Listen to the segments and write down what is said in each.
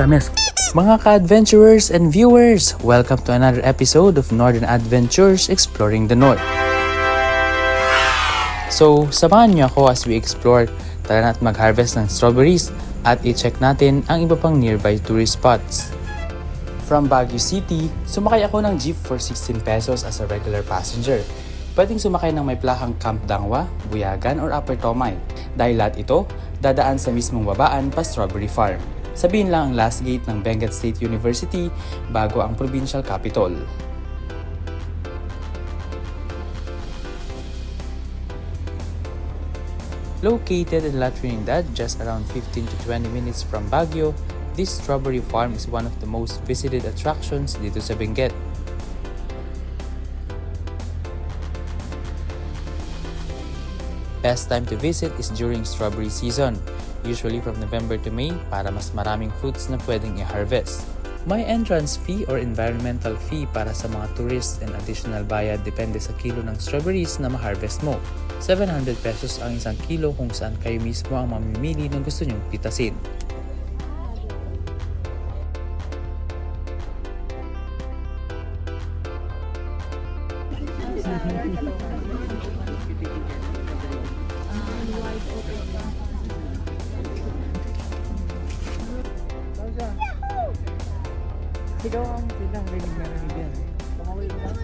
tamis. Mga ka-adventurers and viewers, welcome to another episode of Northern Adventures Exploring the North. So, samahan niyo ako as we explore. Tara na't mag-harvest ng strawberries at i-check natin ang iba pang nearby tourist spots. From Baguio City, sumakay ako ng jeep for 16 pesos as a regular passenger. Pwedeng sumakay ng may plakang Camp Dangwa, Buyagan or Upper Tomay. Dahil lahat ito, dadaan sa mismong babaan pa Strawberry Farm. Sabihin lang ang last gate ng Benguet State University bago ang provincial capital. Located in La Trinidad, just around 15 to 20 minutes from Baguio, this strawberry farm is one of the most visited attractions dito sa Benguet. Best time to visit is during strawberry season, usually from November to May para mas maraming fruits na pwedeng i-harvest. May entrance fee or environmental fee para sa mga tourists and additional bayad depende sa kilo ng strawberries na ma-harvest mo. 700 pesos ang isang kilo kung saan kayo mismo ang mamimili ng gusto nyong pitasin. Sigaw ang silang rinig na rinig yan. Pumawin mo lang.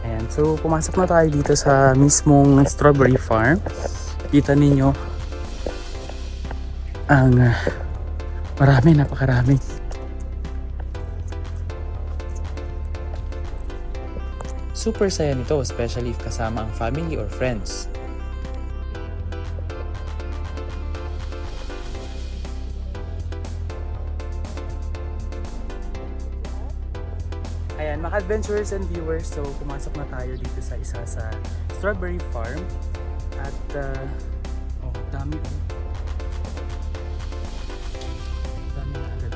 Ayan, so pumasok na tayo dito sa mismong strawberry farm. Kita ninyo ang napakarami. Super saya nito, especially if kasama ang family or friends. Ayan, mga adventurers and viewers, so pumasok na tayo dito sa isa sa strawberry farm. At, dami na agad.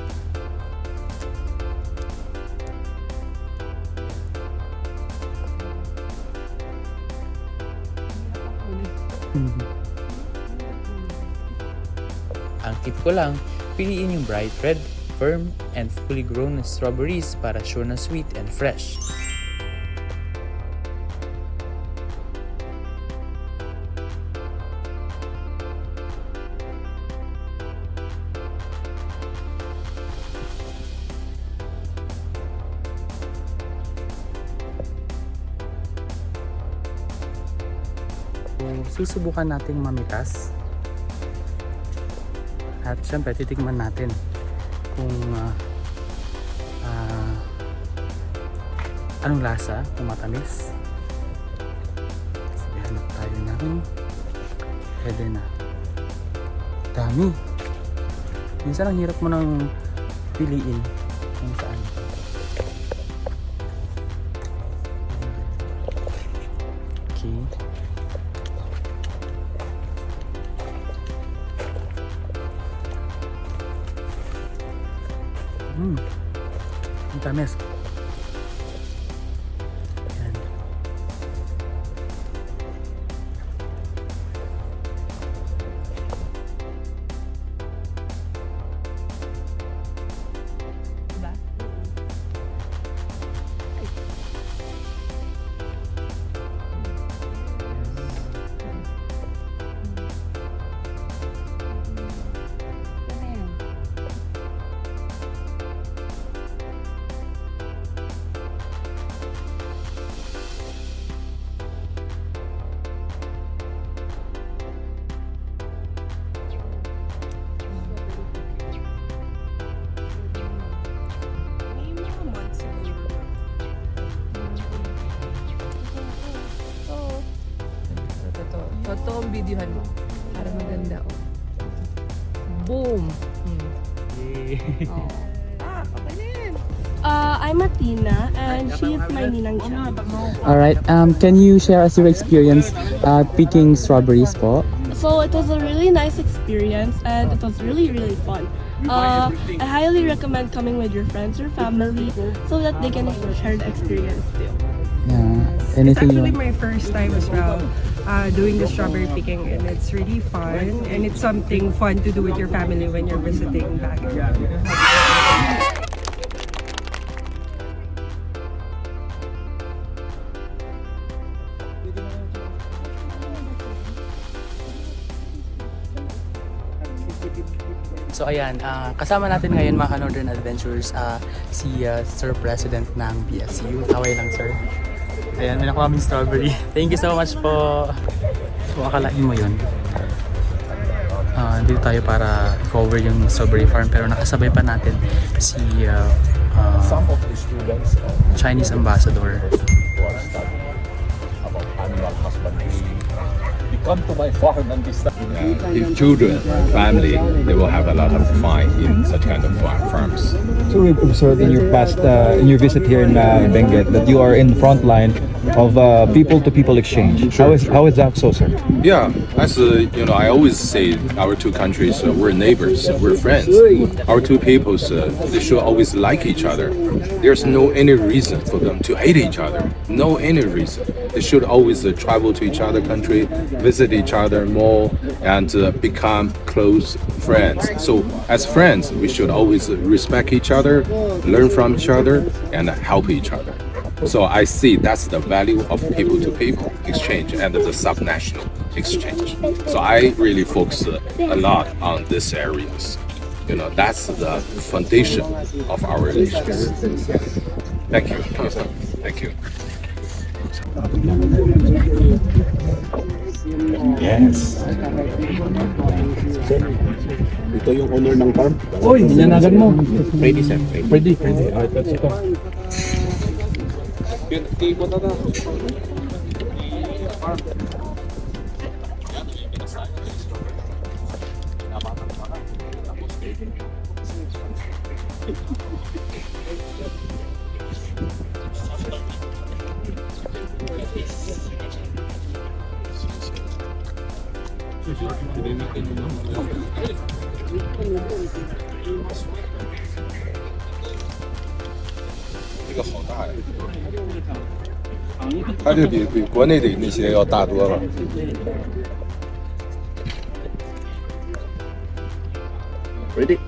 Ang tip ko lang, piliin yung bright red, firm, and fully grown na strawberries para sure na sweet and fresh. Susubukan nating mamitas at syempre titikman natin kung anong lasa, kung matamis. Sige, hanap tayo ng pwede na. Dami. Minsan ang hirap mo nang piliin kung saan. Okay. Ang tamis. Ayan. Diba? Totoo ang videohan mo. Para maganda. Oh. Boom! Yay! Oh. Okay na yan. I'm Athena and she is my ninang siya. Alright, can you share us your experience picking strawberries po? So it was a really nice experience and it was really, really fun. I highly recommend coming with your friends or family so that they can share the experience too. Yeah. It's Anything you actually want? my first time as well doing the strawberry picking, and it's really fun, and it's something fun to do with your family when you're visiting Baguio. So ayan, kasama natin ngayon mga ka-Northern Adventurers si Sir President ng BSU. Kaway lang sir. Ayan, may nakuha kaming strawberry. Thank you so much po. So akalain mo yun. Dito tayo para cover yung strawberry farm pero nakasabay pa natin si Some of the students Chinese ambassador. about animal husbandry. They come to my farm and they start. If children, family, they will have a lot of fun in such kind of farms. So we've observed in your past, in your visit here in Benguet, that you are in the front line of people-to-people exchange. How is that so, sir? Yeah, as I always say, our two countries, we're neighbors, we're friends. Our two peoples, they should always like each other. There's no any reason for them to hate each other. No any reason. They should always travel to each other country, visit each other more, and become close friends. So as friends, we should always respect each other, learn from each other, and help each other. So I see that's the value of people-to-people exchange and the subnational exchange. So I really focus a lot on these areas. That's the foundation of our relations. Thank you. Thank you. Yes. Ito yung owner ng farm. Oy, nanagan mo. Ready, sir. Pwede. Ito.这个好大呀！它这比国内的那些要大多了。Ready?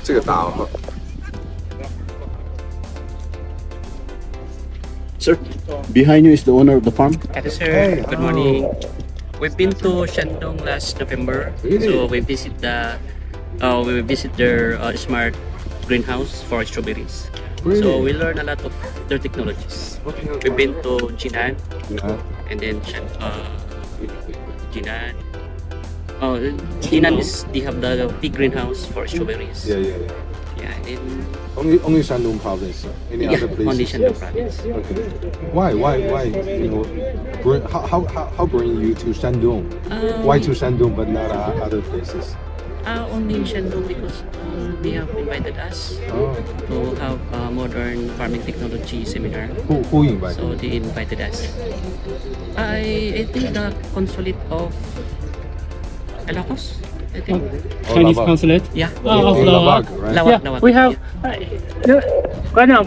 这个大啊！ Sir, behind you is the owner of the farm. Hello sir, good morning. We've been to Shandong last November, so we visit their smart greenhouse for strawberries. So we learn a lot of their technologies. We've been to Jinan, and then Jinan. Oh, Jinan they have the big greenhouse for strawberries. Yeah. Yeah, and then Only Shandong province. Any yeah, other places? only Shandong province. Okay. Why? How bring you to Shandong? Why to Shandong but not other places? Only in Shandong because they have invited us to have a modern farming technology seminar. Who invited? So they invited us. I think the consulate of Ilocos, I think. Chinese consulate. Yeah. In Lavag, right? Lawak, Lawak. We have. 馆长，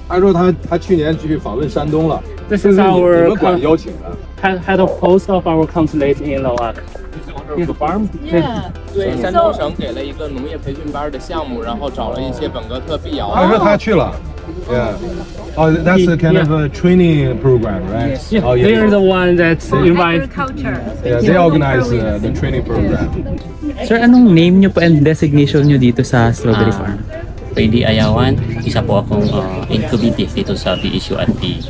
他说他去年去访问山东了， This 这 is 是你 our 们管邀请的。 head of post of our consulate in Lawak. The farm. Yeah. 对，山东省给了一个农业培训班的项目，然后找了一些本格特碧瑶。他说他去了。Yeah. Oh, that's a kind of a training program, right? Yeah, Oh, they are the one that invite. Agriculture. Yeah, they organize the training program. Sir, anong name nyo po and designation nyo dito sa strawberry farm? Freddy Ayawan, isa po akong incubative dito sa BSU at P.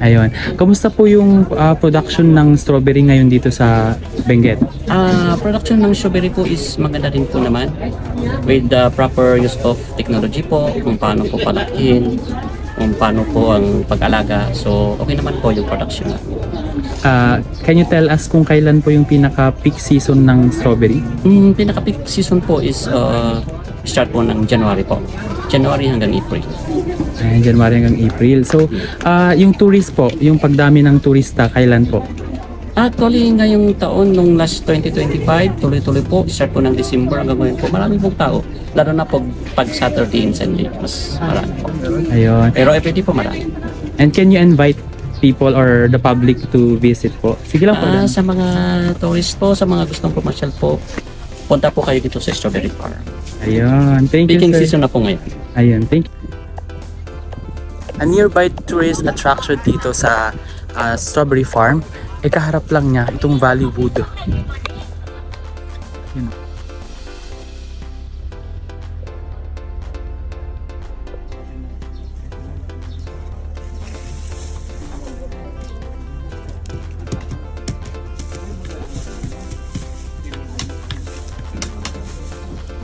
Ayun. Kamusta po yung production ng strawberry ngayon dito sa Benguet? Production ng strawberry po is maganda rin po naman with the proper use of technology po, kung paano po palakihin, kung paano po ang pag-alaga. So, okay naman po yung production. Can you tell us kung kailan po yung pinaka-peak season ng strawberry? Pinaka-peak season po is start po ng January po. January hanggang April. Ayan, January hanggang April. So, yung tourist po, yung pagdami ng turista, kailan po? Actually, ngayong taon, nung last 2025, tuloy-tuloy po, start po ng December hanggang ngayon po, marami pong tao. Lalo na pag Saturday and Sunday, mas marami po. Ayun. Pero everyday po marami. And can you invite people or the public to visit po? Sige lang po. Sa mga tourist po, sa mga gustong pumasyal po, punta po kayo dito sa Strawberry Farm. Ayun. Thank you, Picking sir. season na po ngayon. Ayun. Thank you. A nearby tourist attraction dito sa Strawberry Farm, kaharap lang niya itong Valleywood. Yun.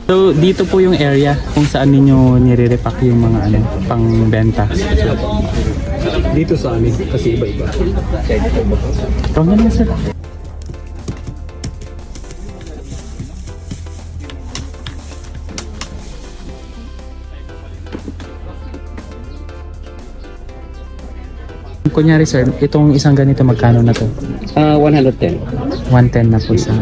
So dito po yung area kung saan ninyo nire-repack yung mga pang-benta. Dito sa amin, kasi iba-iba. Ikaw na lang, sir. Kunyari sir, itong isang ganito magkano na to? 110. 110 na po siya.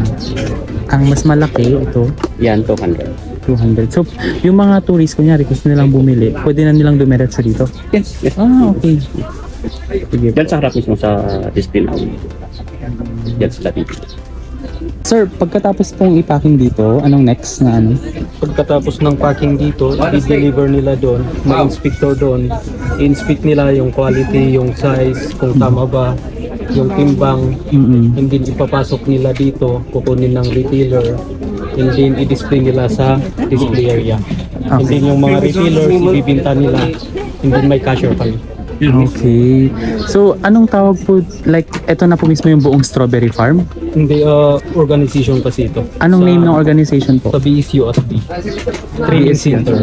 Ang mas malaki ito, Yan, 200. 200. So, yung mga tourist, kunyari gusto nilang bumili, pwede na nilang dumiretso dito? Yes, yes. Okay. Sige po. Yan sa harap mismo sa display na. Yan sila dito. Sir, pagkatapos pong i-packing dito, anong next na ano? Pagkatapos ng packing dito, i-deliver nila doon, may inspector doon, i-inspect nila yung quality, yung size, kung tama ba, yung timbang, and then ipapasok nila dito, kukunin ng retailer, and then i-display nila sa display area. And then yung mga retailers, ibibinta nila, and then may cashier kami. Okay. So, anong tawag po, like, eto na po mismo yung buong Strawberry Farm? Hindi, organization kasi ito. Anong name ng organization po? Sa BSUSD. Trade Center.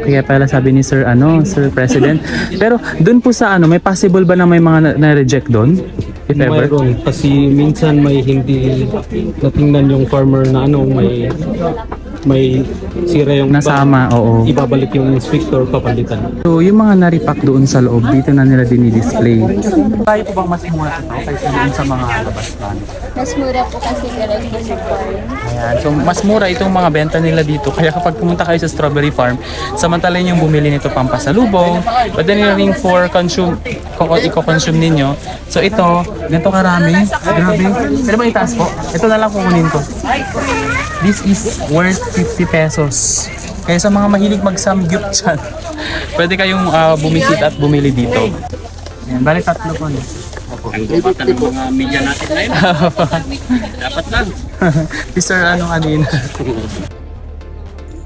Okay. Kaya pala sabi ni Sir, Sir President. Pero, dun po sa may possible ba na may mga na-reject doon? If ever? Mayroon. Kasi minsan may hindi natingnan yung farmer na may sira yung Nasama, oo. ibabalik yung inspector, papalitan. So, yung mga naripak doon sa loob, dito na nila dinidisplay. Tayo po bang mas mura ito kaysa doon sa mga labas plan? Mas mura po kasi direct po sa farm. Ayan. So, mas mura itong mga benta nila dito. Kaya kapag pumunta kayo sa Strawberry Farm, samantalan yung bumili nito pang pasalubong, but then yung for consume, kung i-consume ninyo. So, ito, ganito karami. Grabe. Pwede ba itaas po? Ito na lang kukunin ko. This is worth 50 pesos. Kaya sa mga mahilig mag-samgyup dyan, pwede kayong bumisit at bumili dito. Ayan, bali tatlo po. Ang gumata ng mga media natin ngayon. Dapat lang. Sir, kanina?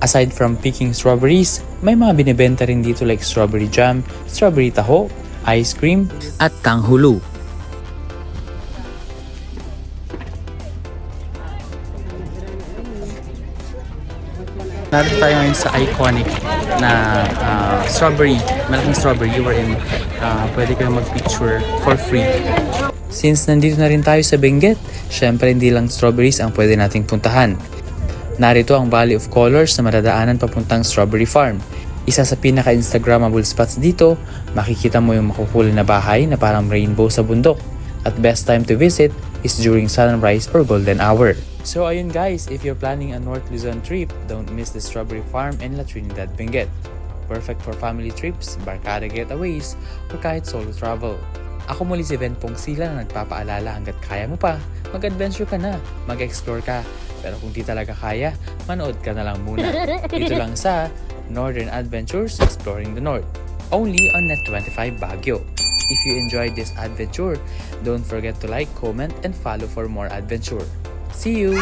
Aside from picking strawberries, may mga binibenta rin dito like strawberry jam, strawberry taho, ice cream, at tanghulu. Narito tayo ngayon sa iconic na strawberry, malaking strawberry wherein pwede kayong mag-picture for free. Since nandito na rin tayo sa Benguet, syempre hindi lang strawberries ang pwede nating puntahan. Narito ang Valley of Colors na madadaanan papuntang Strawberry Farm. Isa sa pinaka-instagrammable spots dito, makikita mo yung makukulay na bahay na parang rainbow sa bundok. At best time to visit is during sunrise or golden hour. So ayun guys, if you're planning a North Luzon trip, don't miss the Strawberry Farm and La Trinidad Benguet. Perfect for family trips, barkada getaways, or kahit solo travel. Ako muli si Ven Pongsila na nagpapaalala hanggat kaya mo pa, mag-adventure ka na, mag-explore ka. Pero kung di talaga kaya, manood ka na lang muna. Dito lang sa Northern Adventures Exploring the North, only on Net25 Baguio. If you enjoyed this adventure, don't forget to like, comment, and follow for more adventure. See you!